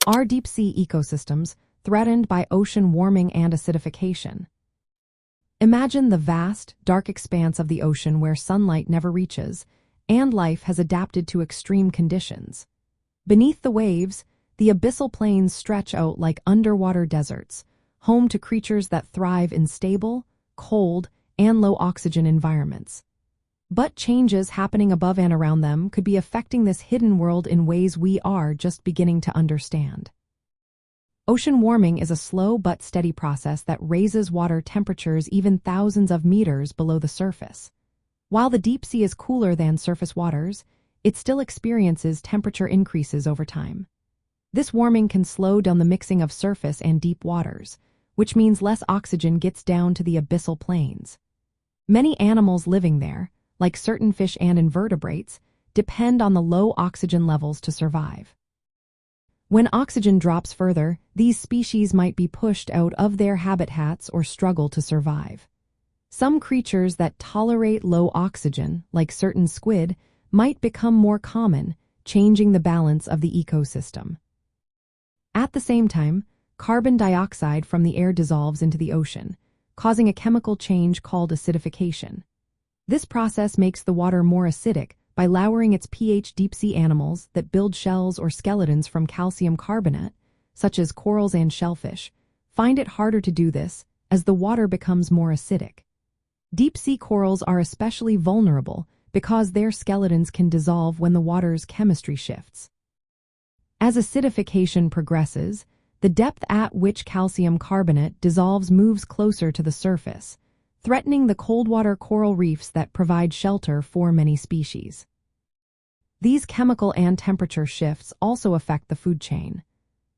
Are deep-sea ecosystems threatened by ocean warming and acidification? Imagine the vast, dark expanse of the ocean where sunlight never reaches, and life has adapted to extreme conditions. Beneath the waves, the abyssal plains stretch out like underwater deserts, home to creatures that thrive in stable, cold, and low-oxygen environments. But changes happening above and around them could be affecting this hidden world in ways we are just beginning to understand. Ocean warming is a slow but steady process that raises water temperatures even thousands of meters below the surface. While the deep sea is cooler than surface waters, it still experiences temperature increases over time. This warming can slow down the mixing of surface and deep waters, which means less oxygen gets down to the abyssal plains. Many animals living there, like certain fish and invertebrates, depend on the low oxygen levels to survive. When oxygen drops further, these species might be pushed out of their habitats or struggle to survive. Some creatures that tolerate low oxygen, like certain squid, might become more common, changing the balance of the ecosystem. At the same time, carbon dioxide from the air dissolves into the ocean, causing a chemical change called acidification. This process makes the water more acidic by lowering its pH. Deep-sea animals that build shells or skeletons from calcium carbonate, such as corals and shellfish, find it harder to do this as the water becomes more acidic. Deep-sea corals are especially vulnerable because their skeletons can dissolve when the water's chemistry shifts. As acidification progresses, the depth at which calcium carbonate dissolves moves closer to the surface, threatening the cold-water coral reefs that provide shelter for many species. These chemical and temperature shifts also affect the food chain.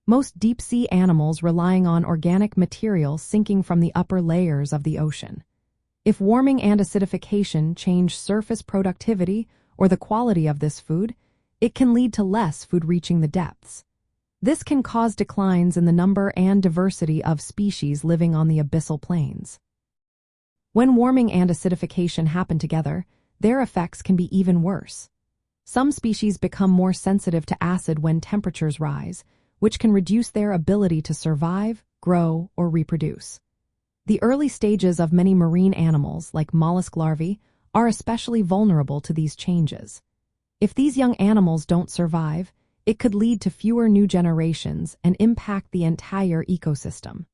Most deep-sea animals relying on organic material sinking from the upper layers of the ocean. If warming and acidification change surface productivity or the quality of this food, it can lead to less food reaching the depths. This can cause declines in the number and diversity of species living on the abyssal plains. When warming and acidification happen together, their effects can be even worse. Some species become more sensitive to acid when temperatures rise, which can reduce their ability to survive, grow, or reproduce. The early stages of many marine animals, like mollusk larvae, are especially vulnerable to these changes. If these young animals don't survive, it could lead to fewer new generations and impact the entire ecosystem.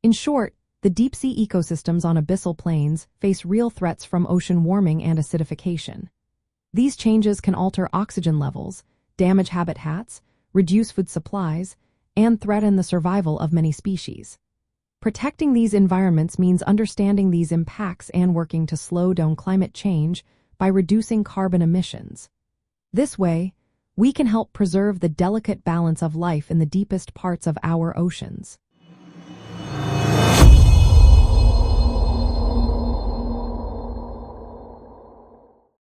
In short, the deep-sea ecosystems on abyssal plains face real threats from ocean warming and acidification. These changes can alter oxygen levels, damage habitats, reduce food supplies, and threaten the survival of many species. Protecting these environments means understanding these impacts and working to slow down climate change by reducing carbon emissions. This way, we can help preserve the delicate balance of life in the deepest parts of our oceans.